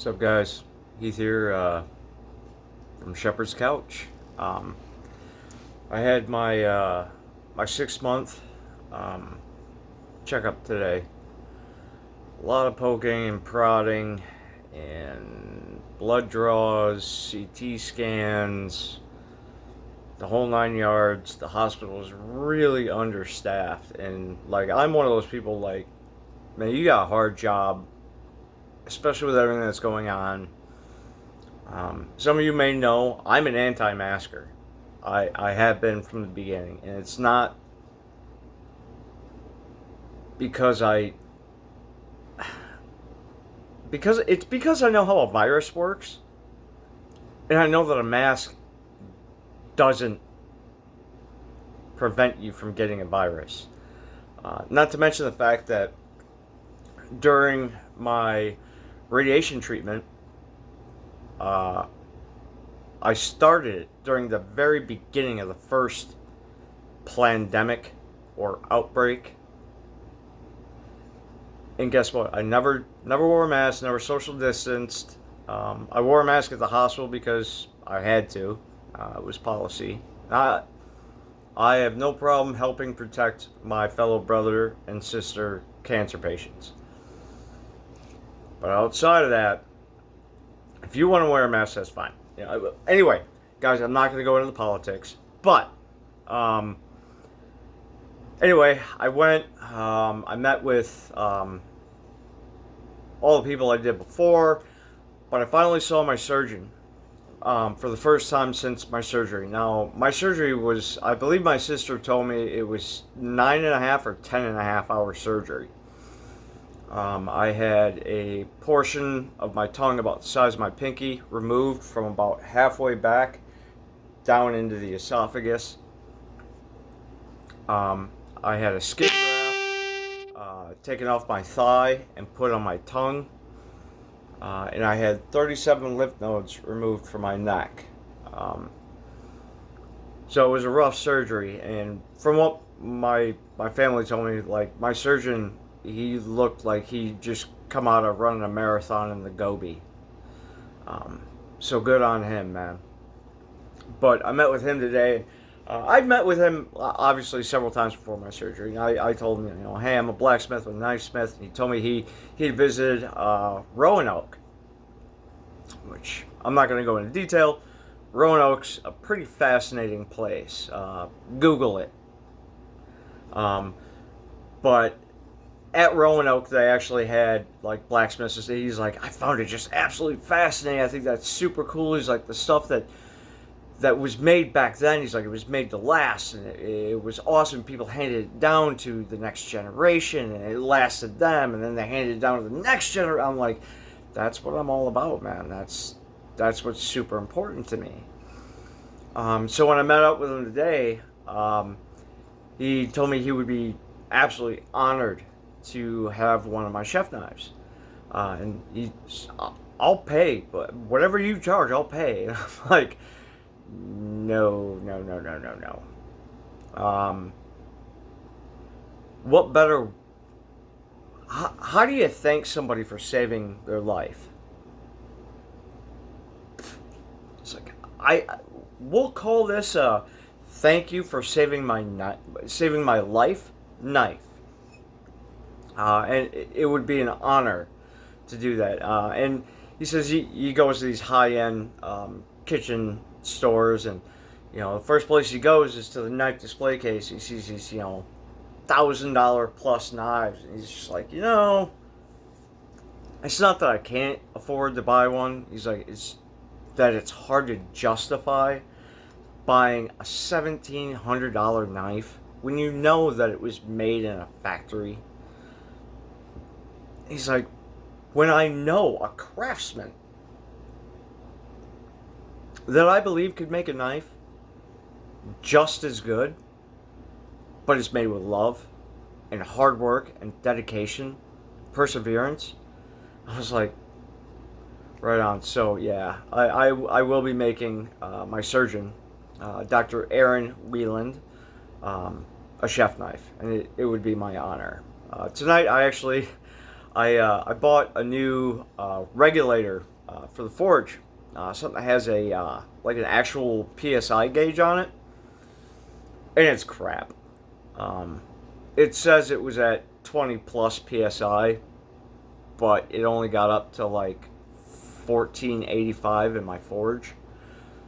What's up, guys? Heath here from Shepherd's Couch. Um, I had my 6 month um, checkup today. A lot of poking and prodding, and blood draws, CT scans, the whole 9 yards. The hospital is really understaffed, and I'm one of those people. Man, you got a hard job, especially with everything that's going on. Some of you may know I'm an anti-masker. I have been from the beginning, and it's not because because I know how a virus works, and I know that a mask doesn't prevent you from getting a virus. Not to mention the fact that during my radiation treatment, uh, I started it during the very beginning of the first pandemic or outbreak. And guess what? I never wore a mask, never social distanced. I wore a mask at the hospital because I had to. It was policy. I have no problem helping protect my fellow brother and sister cancer patients. But outside of that, if you want to wear a mask, that's fine. Anyway, guys, I'm not going to go into the politics. But anyway, I went. I met with all the people I did before, but I finally saw my surgeon for the first time since my surgery. Now, my surgery was, I believe my sister told me it was 9.5 or 10.5 hour surgery. I had a portion of my tongue about the size of my pinky removed from about halfway back down into the esophagus. I had a skin graft taken off my thigh and put on my tongue. And I had 37 lymph nodes removed from my neck. So it was a rough surgery. And from what my family told me, my surgeon, he looked like he just come out of running a marathon in the Gobi. So good on him, man. But I met with him today. I'd met with him obviously several times before my surgery. I told him, hey, I'm a blacksmith with a knifesmith. And he told me he had visited Roanoke, which I'm not going to go into detail. Roanoke's a pretty fascinating place. Google it. But at Roanoke, they actually had blacksmiths. He's like, I found it just absolutely fascinating. I think that's super cool. He's like, the stuff that was made back then, he's like, it was made to last, and it was awesome. People handed it down to the next generation, and it lasted them, and then they handed it down to the next generation. I'm like, that's what I'm all about, man. That's what's super important to me. So when I met up with him today, he told me he would be absolutely honored to have one of my chef knives, and I'll pay, but whatever you charge, I'll pay. And I'm like, no. What better? How do you thank somebody for saving their life? It's like we'll call this a thank you for saving my life knife. And it would be an honor to do that. And he says he goes to these high-end kitchen stores, and the first place he goes is to the knife display case. He sees these $1,000 plus knives, and he's just like, it's not that I can't afford to buy one. He's like, it's that it's hard to justify buying a $1,700 knife when you know that it was made in a factory. He's like, when I know a craftsman that I believe could make a knife just as good, but it's made with love and hard work and dedication, perseverance, I was like, right on. So yeah, I will be making my surgeon, Dr. Aaron Wieland, a chef knife, and it would be my honor. Tonight I bought a new regulator for the forge. Something that has a like an actual PSI gauge on it, and it's crap. Um, it says it was at 20 plus PSI, but it only got up to like 1485 in my forge.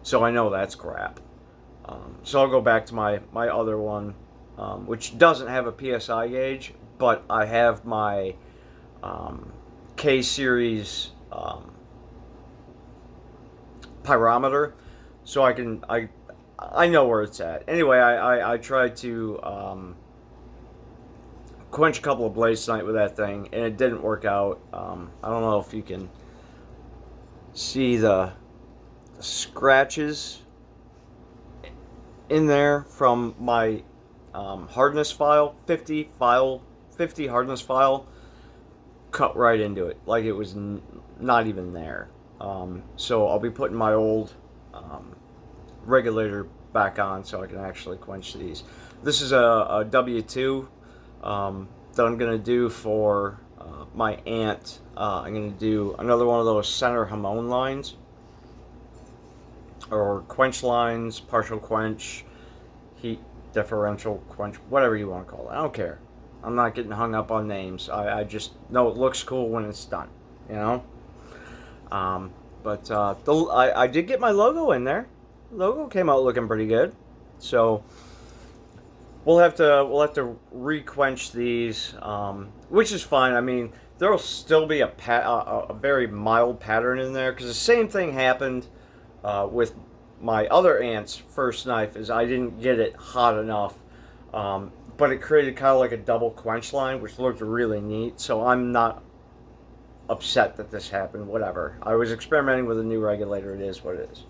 So I know that's crap. So I'll go back to my other one, which doesn't have a PSI gauge, but I have my K series pyrometer, so I know where it's at. Anyway, I tried to quench a couple of blades tonight with that thing, and it didn't work out. I don't know if you can see the scratches in there from my hardness file, 50 hardness file, cut right into it, like it was not even there. So I'll be putting my old regulator back on so I can actually quench these. This is a W2 that I'm going to do for my aunt. I'm going to do another one of those center Hamon lines, or quench lines, partial quench, heat differential quench, whatever you want to call it. I don't care. I'm not getting hung up on names. I just know it looks cool when it's done, you know? But I did get my logo in there. Logo came out looking pretty good. So we'll have to re-quench these, which is fine. I mean, there'll still be a very mild pattern in there, because the same thing happened with my other aunt's first knife. Is I didn't get it hot enough, but it created kind of like a double quench line, which looked really neat. So I'm not upset that this happened. Whatever. I was experimenting with a new regulator. It is what it is.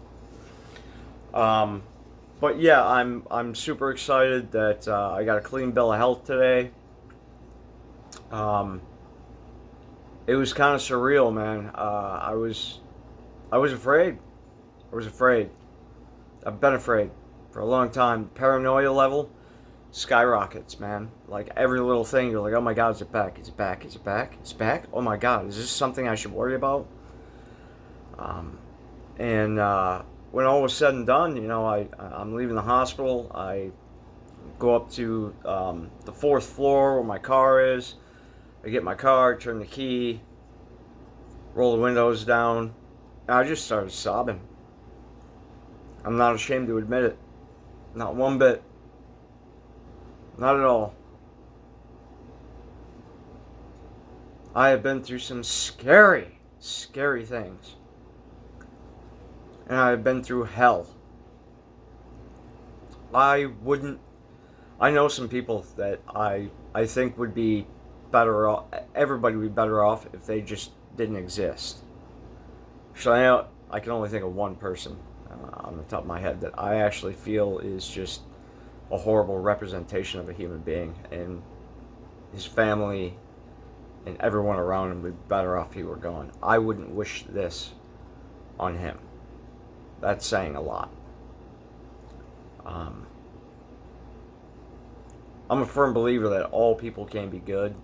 But yeah, I'm super excited that I got a clean bill of health today. It was kind of surreal, man. I was afraid. I was afraid. I've been afraid for a long time. Paranoia level skyrockets, man. Like every little thing, you're like, oh my god, is it back? Is it back? Is it back? It's back? Oh my god, is this something I should worry about? And when all was said and done, you know, I'm leaving the hospital. I go up to the fourth floor where my car is. I get my car, turn the key, roll the windows down, and I just started sobbing. I'm not ashamed to admit it. Not one bit. Not at all. I have been through some scary, scary things. And I have been through hell. I know some people that I think would be better off, everybody would be better off if they just didn't exist. So I can only think of one person on the top of my head that I actually feel is just a horrible representation of a human being, and his family and everyone around him would be better off if he were gone. I wouldn't wish this on him. That's saying a lot. I'm a firm believer that all people can be good,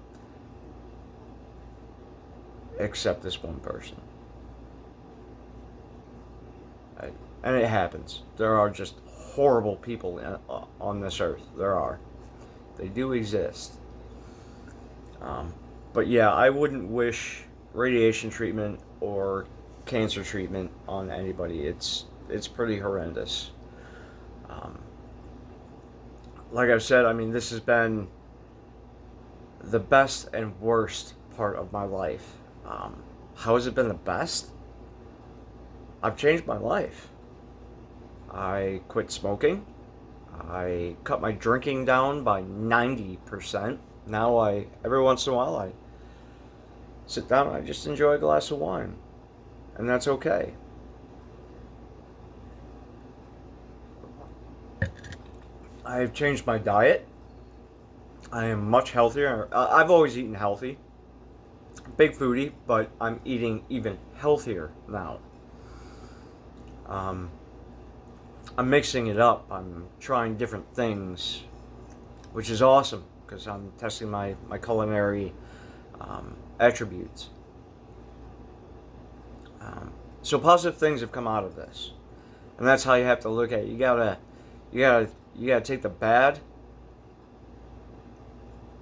except this one person. And it happens. There are just horrible people on this earth. There are. They do exist. But yeah, I wouldn't wish radiation treatment or cancer treatment on anybody. It's pretty horrendous. Like I've said, I mean, this has been the best and worst part of my life. How has it been the best? I've changed my life. I quit smoking. I cut my drinking down by 90%. Now every once in a while, I sit down and I just enjoy a glass of wine. And that's okay. I've changed my diet. I am much healthier. I've always eaten healthy. Big foodie, but I'm eating even healthier now. I'm mixing it up. I'm trying different things, which is awesome because I'm testing my culinary attributes. So positive things have come out of this, and that's how you have to look at it. You gotta take the bad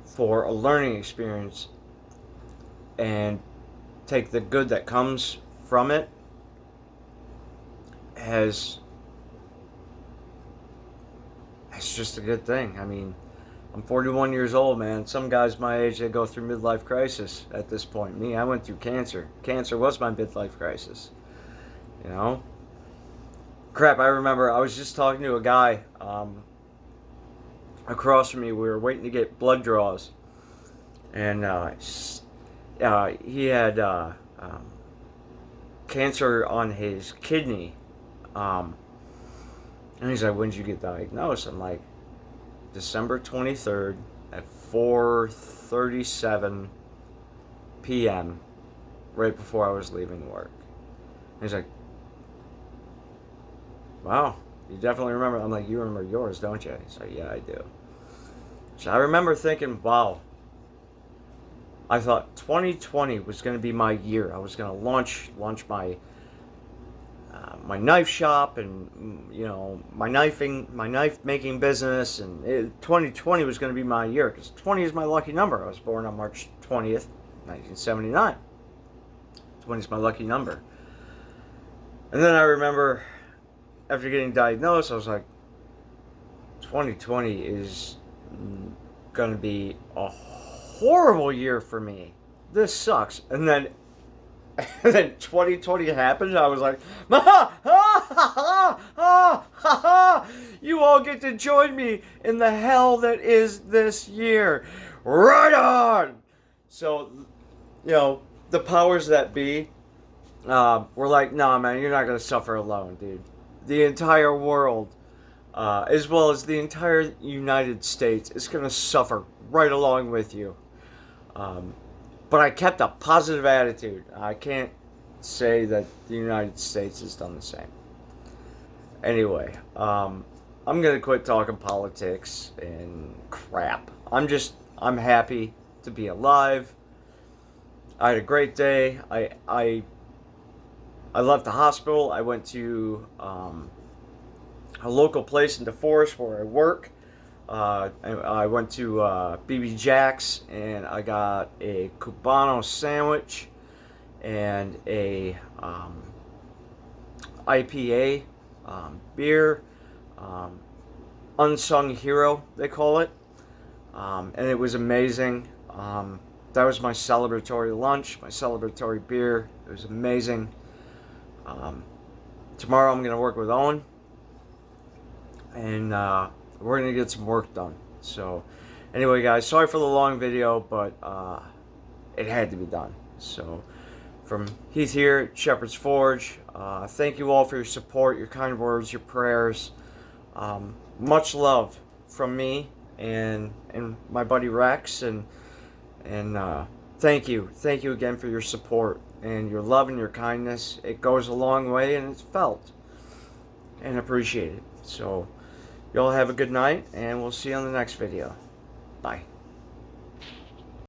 for a learning experience, and take the good that comes from it as it's just a good thing. I mean, I'm 41 years old, man. Some guys my age, they go through midlife crisis at this point. Me, I went through cancer. Cancer was my midlife crisis. You know? Crap, I remember I was just talking to a guy across from me. We were waiting to get blood draws. And he had cancer on his kidney. And he's like, when did you get diagnosed? I'm like, December 23rd at 4:37 p.m. right before I was leaving work. And he's like, wow, you definitely remember. I'm like, you remember yours, don't you? He's like, yeah, I do. So I remember thinking, wow, I thought 2020 was going to be my year. I was going to launch my my knife shop, and my knife making business, and 2020 was going to be my year, because 20 is my lucky number. I was born on March 20th, 1979. 20 is my lucky number. And then I remember, after getting diagnosed, I was like, 2020 is going to be a horrible year for me. This sucks. And then 2020 happened, and I was like, you all get to join me in the hell that is this year. Right on! So, the powers that be were like, nah, man, you're not going to suffer alone, dude. The entire world, as well as the entire United States, is going to suffer right along with you. But I kept a positive attitude. I can't say that the United States has done the same. Anyway, I'm going to quit talking politics and crap. I'm happy to be alive. I had a great day. I left the hospital. I went to a local place in DeForest where I work. I went to BB Jack's, and I got a Cubano sandwich and a IPA beer, Unsung Hero, they call it, and it was amazing. That was my celebratory lunch, my celebratory beer. It was amazing. Tomorrow I'm going to work with Owen, and we're going to get some work done. So, anyway, guys, sorry for the long video, but it had to be done. So, from Heath here at Shepherd's Forge, thank you all for your support, your kind words, your prayers. Much love from me and my buddy Rex, and thank you again for your support and your love and your kindness. It goes a long way, and it's felt and appreciated. So, y'all have a good night, and we'll see you on the next video. Bye.